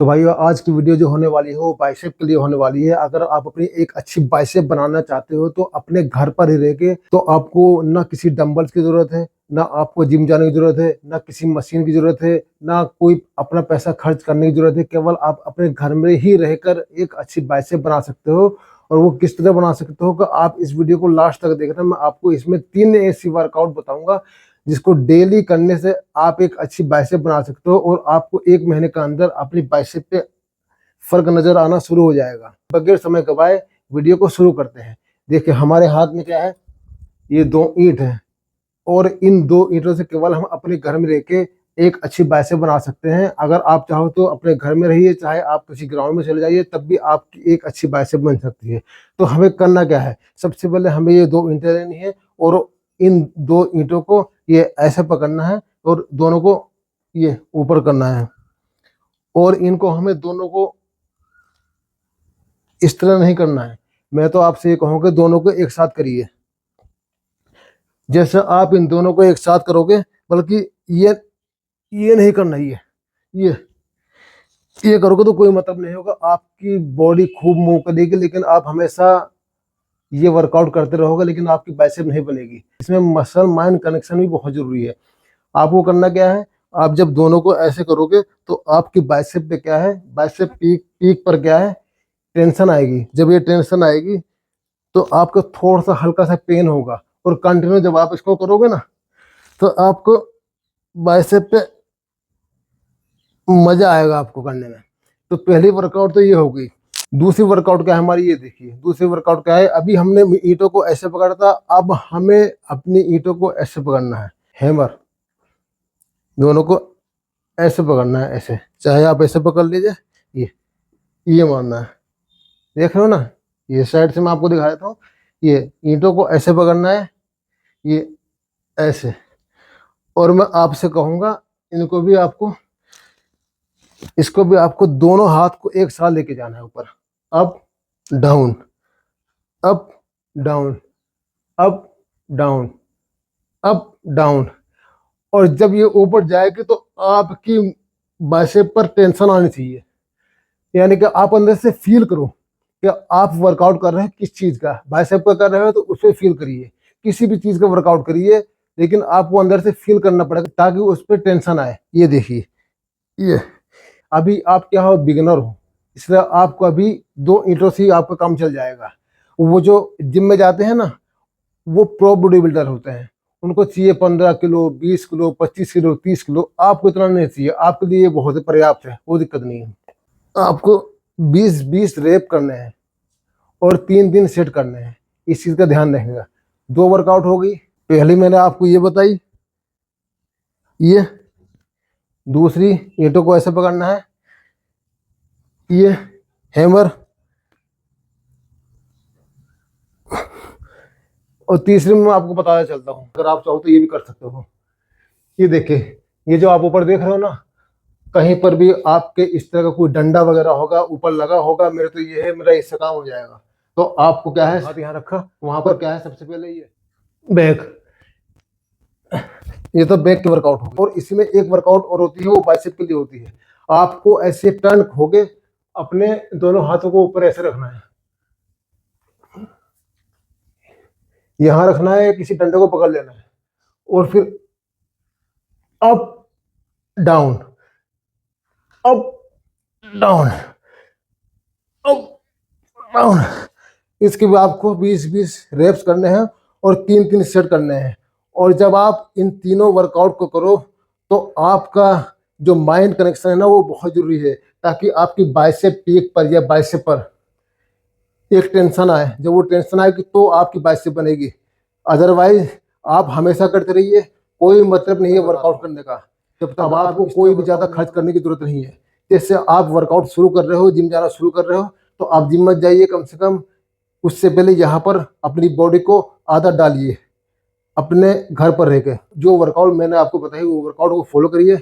तो भाइयों आज की वीडियो जो होने वाली है वो बाइसेप के लिए होने वाली है। अगर आप अपनी एक अच्छी बाइसेप बनाना चाहते हो तो अपने घर पर ही रह के तो आपको ना किसी डंबल्स की जरूरत है, ना आपको जिम जाने की जरूरत है, ना किसी मशीन की जरूरत है, ना कोई अपना पैसा खर्च करने की जरूरत है। केवल आप अपने घर में ही रहकर एक अच्छी बाइसेप बना सकते हो। और वो किस तरह बना सकते हो कि आप इस वीडियो को लास्ट तक देखना। मैं आपको इसमें 3 ऐसी वर्कआउट बताऊंगा जिसको डेली करने से आप एक अच्छी बाइसेप बना सकते हो और आपको 1 महीने के अंदर अपनी बाइसेप पे फर्क नजर आना शुरू हो जाएगा। बगैर समय गवाए वीडियो को शुरू करते हैं। देखिए हमारे हाथ में क्या है, ये 2 ईंट है और इन 2 ईंटों से केवल हम अपने घर में रह के एक अच्छी बाइसेप बना सकते हैं। अगर आप चाहो तो अपने घर में रहिए, चाहे आप किसी ग्राउंड में चले जाइए, तब भी आपकी एक अच्छी बाइसेप बन सकती है। तो हमें करना क्या है, सबसे पहले हमें ये 2 ईंटें लेनी है और इन 2 ईंटों को ये ऐसे पकड़ना है और दोनों को ये ऊपर करना है और इनको हमें दोनों को इस तरह नहीं करना है। मैं तो आपसे ये कहूँगा दोनों को एक साथ करिए। जैसे आप इन दोनों को एक साथ करोगे, बल्कि ये नहीं करना, ये ये करोगे तो कोई मतलब नहीं होगा। आपकी बॉडी खूब मूव करेगी लेकिन आप हमेशा ये वर्कआउट करते रहोगे लेकिन आपकी बाइसेप नहीं बनेगी। इसमें मसल माइंड कनेक्शन भी बहुत जरूरी है। आपको करना क्या है, आप जब दोनों को ऐसे करोगे तो आपकी बाइसेप पे क्या है, बाइसेप पीक पीक पर क्या है, टेंशन आएगी। जब ये टेंशन आएगी तो आपको थोड़ा सा हल्का सा पेन होगा और कंटिन्यू जब आप इसको करोगे ना तो आपको बाइसेप पे मजा आएगा आपको करने में। तो पहली वर्कआउट तो ये हो गई। दूसरी वर्कआउट क्या है हमारी, ये देखिए दूसरी वर्कआउट क्या है। अभी हमने ईंटों को ऐसे पकड़ा था, अब हमें अपनी ईंटों को ऐसे पकड़ना है। हैमर दोनों को ऐसे पकड़ना है, ऐसे, चाहे आप ऐसे पकड़ लीजिए, ये मारना है। देख रहे हो ना, ये साइड से मैं आपको दिखा देता हूँ। ये ईंटों को ऐसे पकड़ना है, ये ऐसे। और मैं आपसे कहूँगा इनको भी आपको, इसको भी आपको दोनों हाथ को एक साथ लेके जाना है ऊपर। Up down, up down, up down, up down. और जब ये ऊपर जाएगी तो आपकी बाइसेप पर टेंशन आनी चाहिए। यानी कि आप अंदर से फील करो कि आप वर्कआउट कर रहे हैं किस चीज का। बाइसेप का कर रहे हो तो उसे फील करिए, किसी भी चीज का वर्कआउट करिए लेकिन आपको अंदर से फील करना पड़ेगा ताकि उस पर टेंशन आए। ये देखिए, ये अभी आप क्या हो, बिगिनर हो, इसलिए आपको अभी 2 ईंटों से ही आपका काम चल जाएगा। वो जो जिम में जाते हैं ना, वो प्रो बॉडी बिल्डर होते हैं, उनको चाहिए 15 किलो, 20 किलो, 25 किलो, 30 किलो। आपको इतना नहीं चाहिए, आपके लिए ये बहुत पर्याप्त है, कोई दिक्कत नहीं है। आपको 20-20 रेप करने हैं और 3 दिन सेट करने हैं, इस चीज का ध्यान रखिएगा। 2 वर्कआउट हो गई, पहली मैंने आपको ये बताई। ये दूसरी, ईंटों को ऐसे पकड़ना है, ये हैमर। और तीसरी में मैं आपको बताना चलता हूँ, अगर आप चाहो तो ये भी कर सकते हो। ये देखिए, ये जो आप ऊपर देख रहे हो ना, कहीं पर भी आपके इस तरह का कोई डंडा वगैरह होगा ऊपर लगा होगा, मेरे तो ये है, मेरा इससे काम हो जाएगा। तो आपको क्या है, हाथ यहाँ रखा, वहां पर क्या है, सबसे पहले ये बैक, ये तो बैक की वर्कआउट होगी। और इसी में एक वर्कआउट और होती है, वो बाइसेप के लिए होती है। आपको ऐसे टर्न होके अपने दोनों हाथों को ऊपर ऐसे रखना है, यहां रखना है, किसी डंडे को पकड़ लेना है और फिर up down, up down, up down. इसके भी आपको 20-20 रेप्स करने हैं और 3-3 सेट करने हैं। और जब आप इन तीनों वर्कआउट को करो तो आपका जो माइंड कनेक्शन है ना, वो बहुत जरूरी है, ताकि आपकी बाइसेप पीक पर या बाइसेप पर एक टेंशन आए। जब वो टेंशन आएगी तो आपकी बाइसेप बनेगी, अदरवाइज आप हमेशा करते रहिए, कोई मतलब नहीं है वर्कआउट करने का। जब तक आपको कोई भी ज़्यादा खर्च करने की जरूरत नहीं है। जैसे आप वर्कआउट शुरू कर रहे हो, जिम जाना शुरू कर रहे हो, तो आप जिम मत जाइए, कम से कम उससे पहले यहाँ पर अपनी बॉडी को आदत डालिए। अपने घर पर रहकर जो वर्कआउट मैंने आपको बताई वो वर्कआउट को फॉलो करिए।